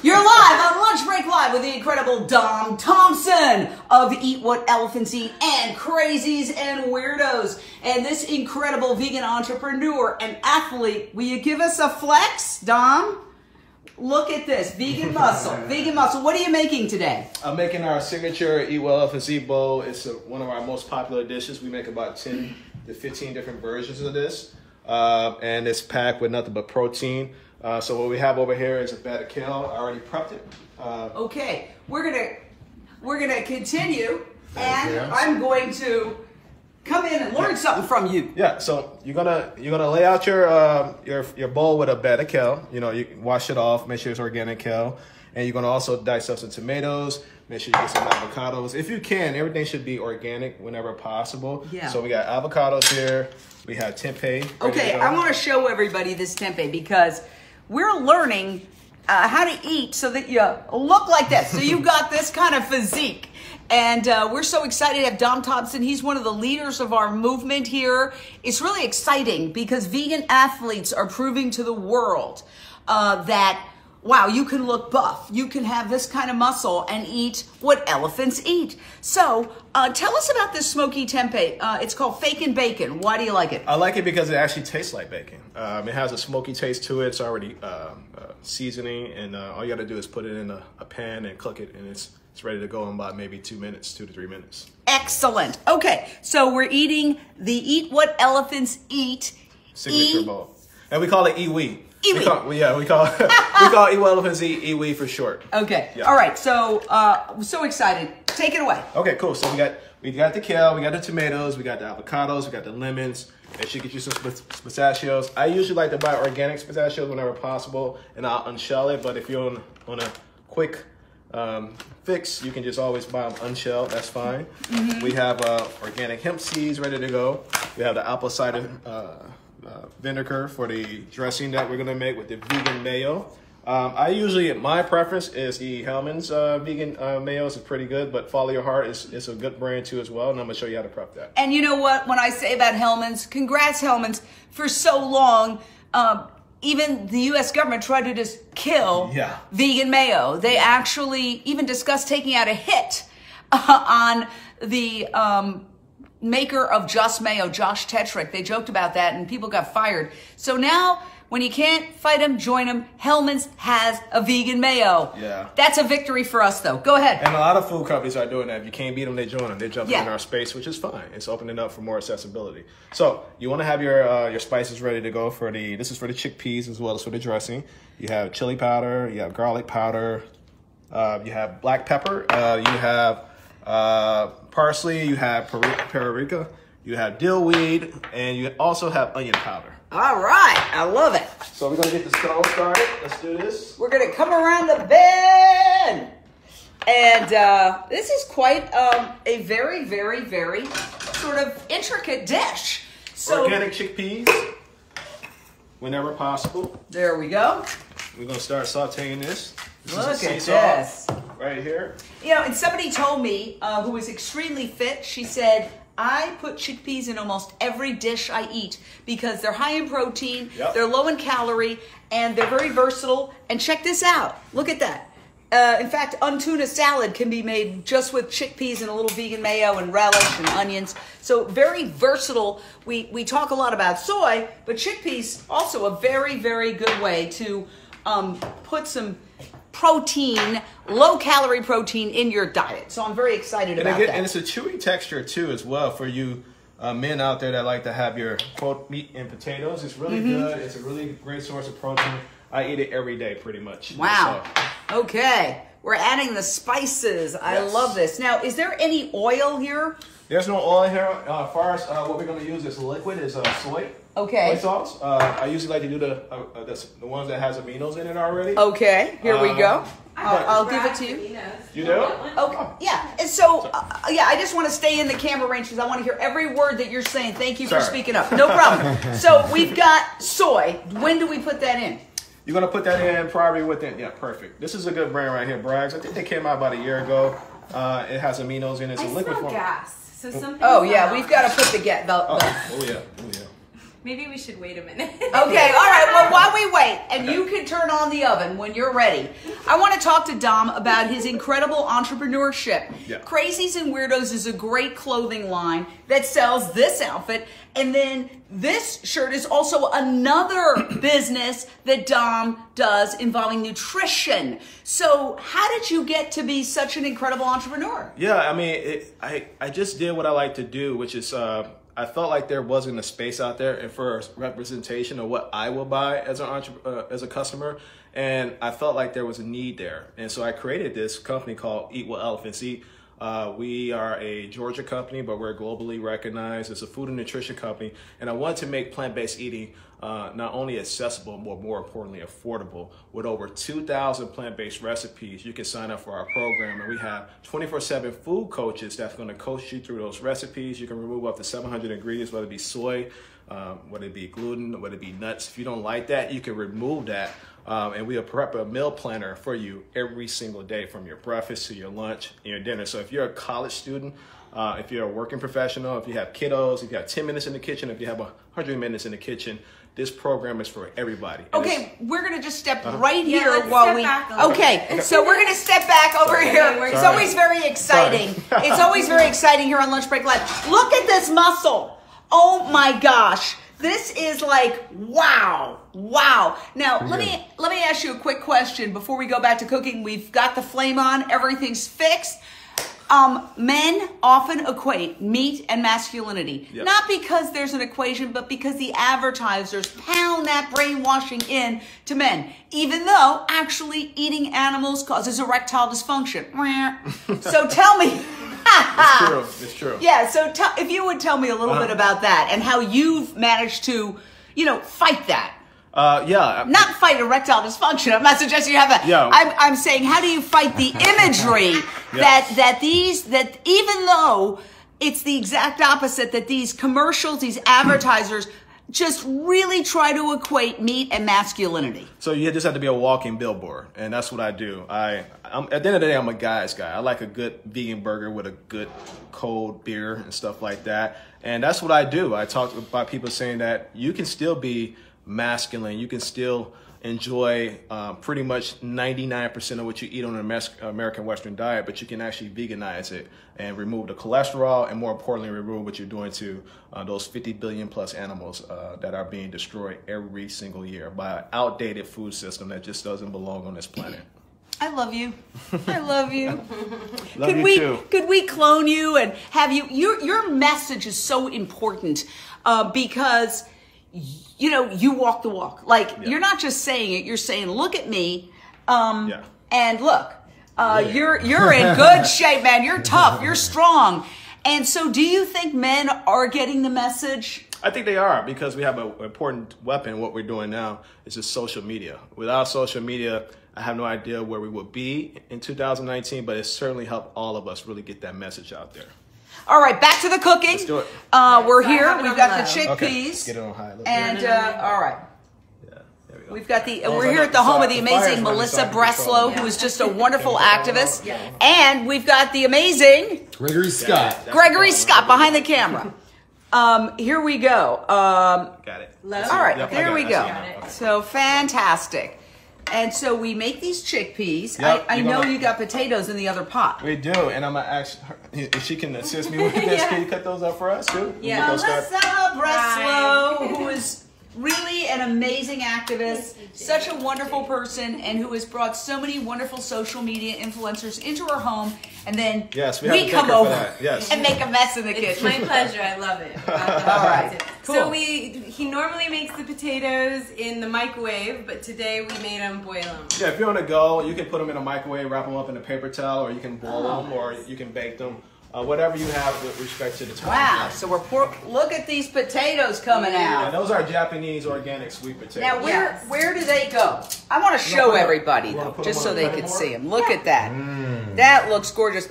You're live on Lunch Break Live with the incredible Dom Thompson of Eat What Elephants Eat and Crazies and Weirdos. And this incredible vegan entrepreneur and athlete, will you give us a flex, Dom? Look at this, vegan muscle, vegan muscle. What are you making today? I'm making our signature Eat What Elephants Eat bowl. It's one of our most popular dishes. We make about 10 to 15 different versions of this. And it's packed with nothing but protein. So what we have over here is a bed of kale. I already prepped it. Okay, we're gonna continue, and I'm going to come in and learn something from you. Yeah. So you're gonna lay out your bowl with a bed of kale. You know, you wash it off. Make sure it's organic kale, and you're gonna also dice up some tomatoes. Make sure you get some avocados. If you can, everything should be organic whenever possible. Yeah. So we got avocados here. We have tempeh. Okay, I want to show everybody this tempeh because we're learning how to eat so that you look like this. So you've got this kind of physique. And we're so excited to have Dom Thompson. He's one of the leaders of our movement here. It's really exciting because vegan athletes are proving to the world that, wow, you can look buff. You can have this kind of muscle and eat what elephants eat. So tell us about this smoky tempeh. It's called Fake and Bacon. Why do you like it? I like it because it actually tastes like bacon. It has a smoky taste to it. It's already seasoning, and all you got to do is put it in a pan and cook it, and it's ready to go in about maybe 2 to 3 minutes. Excellent. Okay, so we're eating the Eat What Elephants Eat signature bowl, and we call it EWEE. EWEE. We call Eat What Elephants Eat EWEE for short. Okay. Yeah. All right. So I'm so excited. Take it away. Okay. Cool. So we got the kale, we got the tomatoes, we got the avocados, we got the lemons. It should get you some pistachios. I usually like to buy organic pistachios whenever possible, and I'll unshell it. But if you're on a quick fix, you can just always buy them unshelled. That's fine. Mm-hmm. We have organic hemp seeds ready to go. We have the apple cider vinegar for the dressing that we're gonna make with the vegan mayo. My preference is the Hellmann's vegan mayo. It's pretty good, but Follow Your Heart is a good brand too as well, and I'm gonna show you how to prep that. And you know what? When I say about Hellmann's, congrats Hellmann's. For so long, even the U.S. government tried to just kill vegan mayo. They actually even discussed taking out a hit on the maker of Just Mayo, Josh Tetrick. They joked about that and people got fired. So now, when you can't fight them, join them. Hellmann's has a vegan mayo. Yeah. That's a victory for us, though. Go ahead. And a lot of food companies are doing that. If you can't beat them, they join them. They're jumping in our space, which is fine. It's opening up for more accessibility. So you want to have your spices ready to go for this is for the chickpeas as well as for the dressing. You have chili powder, you have garlic powder, you have black pepper, you have parsley, you have paprika, you have dill weed, and you also have onion powder. All right, I love it. So we're gonna get the stove started. Let's do this. We're gonna come around the bend. And this is quite a very, very, very sort of intricate dish. So, organic chickpeas, whenever possible. There we go. We're gonna start sauteing this. Look at this. Right here. You know, and somebody told me, who was extremely fit, she said, I put chickpeas in almost every dish I eat because they're high in protein, they're low in calorie, and they're very versatile. And check this out. Look at that. In fact, untuna salad can be made just with chickpeas and a little vegan mayo and relish and onions. So very versatile. We talk a lot about soy, but chickpeas also a very, very good way to put some protein, low-calorie protein in your diet. So I'm very excited about that. And it's a chewy texture, too, as well, for you men out there that like to have your quote meat and potatoes. It's really good. It's a really great source of protein. I eat it every day, pretty much. Wow. So. Okay. We're adding the spices. I love this. Now, is there any oil here? There's no oil here. As far as what we're going to use as liquid is soy. Okay. Soy sauce. I usually like to do the ones that has aminos in it already. Okay. Here we go. I'll give it to you. You do? Okay. Yeah. And so, I just want to stay in the camera range because I want to hear every word that you're saying. Thank you for speaking up. No problem. So we've got soy. When do we put that in? You're going to put that in probably within, perfect. This is a good brand right here, Bragg's. I think they came out about a year ago. It has aminos in it. It's a liquid form. Gas. So something. Oh, yeah. We've got to put the gas. Oh, yeah. Maybe we should wait a minute. Okay, all right. Well, while we wait, and you can turn on the oven when you're ready, I want to talk to Dom about his incredible entrepreneurship. Yeah. Crazies and Weirdos is a great clothing line that sells this outfit, and then this shirt is also another business that Dom does involving nutrition. So how did you get to be such an incredible entrepreneur? Yeah, I mean, I just did what I like to do, which is I felt like there wasn't a space out there for representation of what I will buy as as a customer, and I felt like there was a need there, and so I created this company called Eat What Elephants Eat. We are a Georgia company, but we're globally recognized as a food and nutrition company, and I wanted to make plant-based eating not only accessible, but more importantly, affordable. With over 2,000 plant-based recipes, you can sign up for our program, and we have 24/7 food coaches that's going to coach you through those recipes. You can remove up to 700 ingredients, whether it be soy, whether it be gluten, whether it be nuts. If you don't like that, you can remove that. And we'll prep a meal planner for you every single day, from your breakfast to your lunch and your dinner. So if you're a college student, if you're a working professional, if you have kiddos, if you have 10 minutes in the kitchen, if you have 100 minutes in the kitchen, this program is for everybody. And okay, we're going to just step right here let's while step we... back Okay, so we're going to step back over here. It's always very exciting. It's always very exciting here on Lunch Break Live. Look at this muscle. Oh my gosh. This is like, wow. Now, let me ask you a quick question before we go back to cooking. We've got the flame on. Everything's fixed. Men often equate meat and masculinity. Yep. Not because there's an equation, but because the advertisers pound that brainwashing in to men, even though actually eating animals causes erectile dysfunction. So tell me. It's true. Yeah, so if you would tell me a little bit about that and how you've managed to, fight that. Not fight erectile dysfunction. I'm not suggesting you have that. Yeah. I'm saying, how do you fight the imagery that even though it's the exact opposite, that these commercials, these advertisers just really try to equate meat and masculinity. So you just have to be a walking billboard, and that's what I do. I'm at the end of the day, I'm a guy's guy. I like a good vegan burger with a good cold beer and stuff like that, and that's what I do. I talk about people saying that you can still be masculine, you can still enjoy pretty much 99% of what you eat on an American Western diet, but you can actually veganize it and remove the cholesterol, and more importantly, remove what you're doing to those 50 billion plus animals that are being destroyed every single year by an outdated food system that just doesn't belong on this planet. I love you. I love you. Love you too. Could we clone you and have you? Your message is so important because you walk the walk. You're not just saying it. You're saying, look at me, and look, you're in good shape, man. You're tough. You're strong. And so, do you think men are getting the message? I think they are, because we have an important weapon. What we're doing now is just social media. Without social media, I have no idea where we would be in 2019, but it certainly helped all of us really get that message out there. All right, back to the cooking. Let's do it. We're here. We've got the chickpeas. Okay, let's get it on high. And all right. Yeah, there we go. We've got we're here at the home of the amazing Melissa Breslow, who is just a wonderful activist. And we've got the amazing Gregory Scott. Gregory Scott behind the camera. Here we go. Got it. All right, Yep, there we go. Okay. So fantastic. And so we make these chickpeas. Yep, I know you got potatoes in the other pot. We do, and I'm gonna ask her if she can assist me with this. Can you cut those up for us too? Yeah. Melissa Breslow, who is really an amazing activist, such a wonderful person, and who has brought so many wonderful social media influencers into her home, and then we come over and make a mess in the kitchen. It's my pleasure. I love it. All right. Cool. So he normally makes the potatoes in the microwave, but today we made him boil them. Yeah, if you're on the go, you can put them in a microwave, wrap them up in a paper towel, or you can boil them, or you can bake them. Whatever you have with respect to the time. Wow, so look at these potatoes coming out. Yeah, those are Japanese organic sweet potatoes. Now, where do they go? I want to show everybody, though, just so they can see them. Look at that. That looks gorgeous.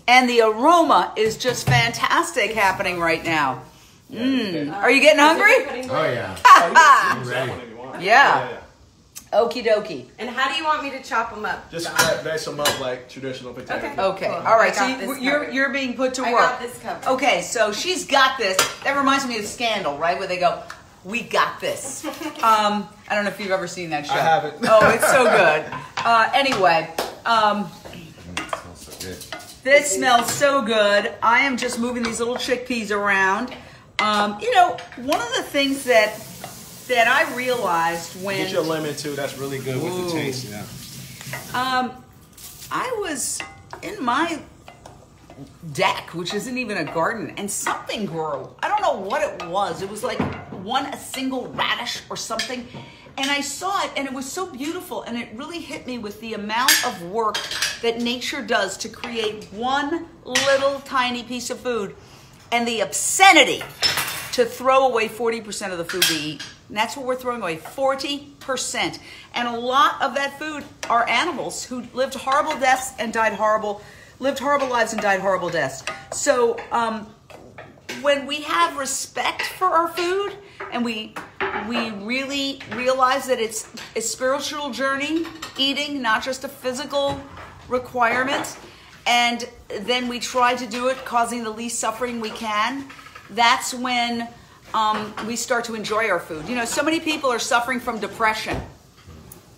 And the aroma is just fantastic happening right now. Are you getting hungry? Oh, yeah. I'm ready. Yeah. Okie dokie. And how do you want me to chop them up? Just dice them up like traditional potatoes. Okay. Cool. All right. I So got you're being put to work. I got this covered. Okay. So she's got this. That reminds me of Scandal, right? Where they go, We got this. I don't know if you've ever seen that show. I haven't. Oh, it's so good. Anyway, this smells so good. I am just moving these little chickpeas around. You know, one of the things that I realized when... Get your lemon too, that's really good with the taste, yeah. I was in my deck, which isn't even a garden, and something grew. I don't know what it was. It was like a single radish or something. And I saw it, and it was so beautiful, and it really hit me with the amount of work that nature does to create one little tiny piece of food, and the obscenity to throw away 40% of the food we eat. And that's what we're throwing away, 40%. And a lot of that food are animals who lived horrible deaths and lived horrible lives and died horrible deaths. So when we have respect for our food, and we really realize that it's a spiritual journey, eating, not just a physical requirement, and then we try to do it causing the least suffering we can, that's when we start to enjoy our food. You know, so many people are suffering from depression.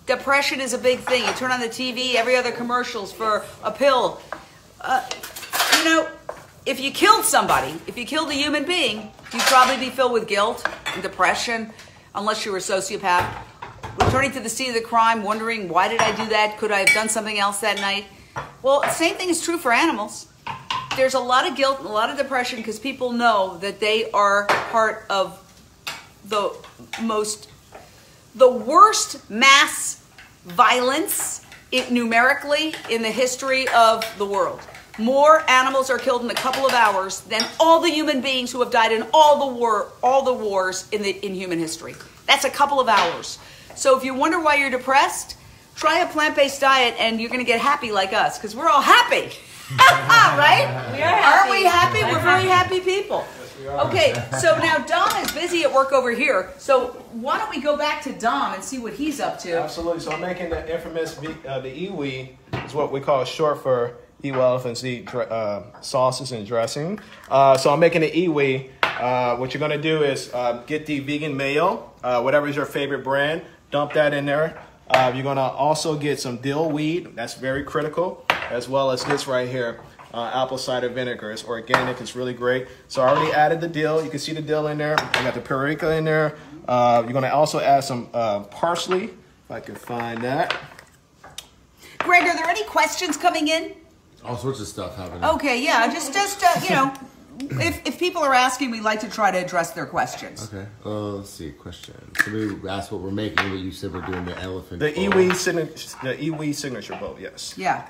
Depression is a big thing. You turn on the TV, every other commercial's for a pill. You know, if you killed somebody, if you killed a human being, you'd probably be filled with guilt and depression, unless you were a sociopath. Returning to the scene of the crime, wondering, why did I do that? Could I have done something else that night? Well, the same thing is true for animals. There's a lot of guilt and a lot of depression because people know that they are part of the worst mass violence numerically in the history of the world. More animals are killed in a couple of hours than all the human beings who have died in all the wars in human history. That's a couple of hours. So if you wonder why you're depressed, try a plant-based diet and you're going to get happy like us, because we're all happy. Right? We are happy. Aren't we happy? We're very happy people. Yes, we are. Okay, so now Dom is busy at work over here. So why don't we go back to Dom and see what he's up to? Absolutely. So I'm making the infamous, the EWEE, is what we call short for Eat Well Elephants Eat sauces and dressing. So I'm making the EWEE. What you're going to do is get the vegan mayo, whatever is your favorite brand, dump that in there. You're going to also get some dill weed. That's very critical, as well as this right here, apple cider vinegar. It's organic. It's really great. So I already added the dill. You can see the dill in there. I got the paprika in there. You're going to also add some parsley, if I can find that. Greg, are there any questions coming in? All sorts of stuff happening. Okay, yeah, just you know, if people are asking, we like to try to address their questions. Okay. Let's see. Question. Somebody asked what we're making, but you said we're doing the elephant. The bowl. EWEE signature bowl, yes. Yeah.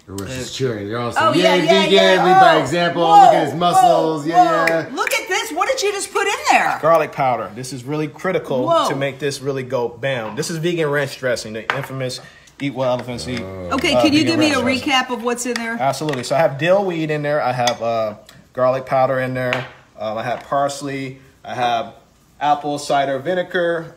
Everyone's just cheering. They're all Oh, saying, yeah, "Yay, yeah, vegan! yeah. Lead by Oh, example. whoa, Look at his muscles. whoa, Yeah." Look at this. What did you just put in there? Garlic powder. This is really critical Whoa. to make this really go bam. This is vegan ranch dressing, the infamous Eat Well Elephants Eat. Okay, can you vegan give me a ranch dressing. recap of what's in there? Absolutely. So I have dill weed in there. I have garlic powder in there. I have parsley. I have apple cider vinegar.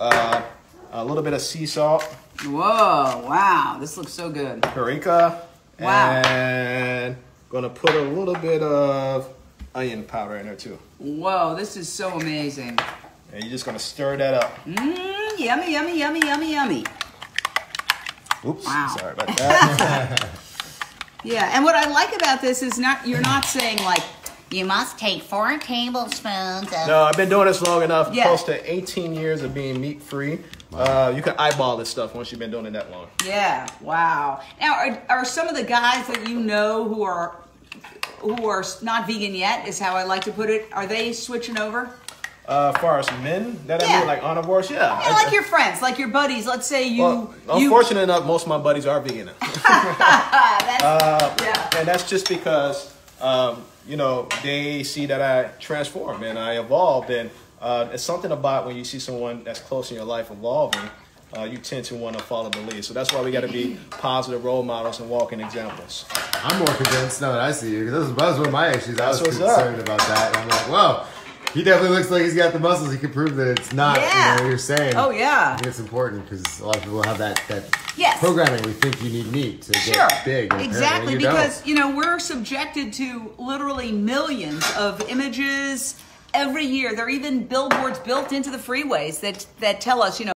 A little bit of sea salt. Whoa, wow, this looks so good. Paprika. Wow. And gonna put a little bit of onion powder in there too. Whoa, this is so amazing. And you're just gonna stir that up. Yummy, yummy, yummy, yummy, yummy. Oops, Wow. sorry about that. Yeah, and what I like about this is you're not saying like, You must take 4 tablespoons of... No, I've been doing this long enough, Yeah. close to 18 years of being meat-free. You can eyeball this stuff once you've been doing it that long. yeah, wow. Now, are some of the guys that you know who are not vegan yet, is how I like to put it, are they switching over? As far as men that Yeah. I mean, like omnivores, yeah. Yeah, like your friends, like your buddies. Let's say you... Well, unfortunately enough, most of my buddies are vegan. Yeah. And that's just because, you know, they see that I transform and I evolved. And it's something about when you see someone that's close in your life evolving, you tend to want to follow the lead. So that's why we got to be positive role models and walking examples. I'm more convinced now that I see you, because that was one of my issues. I was That's what's concerned about that. And I'm like, whoa, he definitely looks like he's got the muscles. He can prove that it's not, Yeah. you know, you're saying. Oh, yeah. I think it's important because a lot of people have that Yes. programming. We think you need meat to Sure, get big. And exactly, apparently you because don't. you know we're subjected to literally millions of images, every year. There are even billboards built into the freeways that tell us, you know,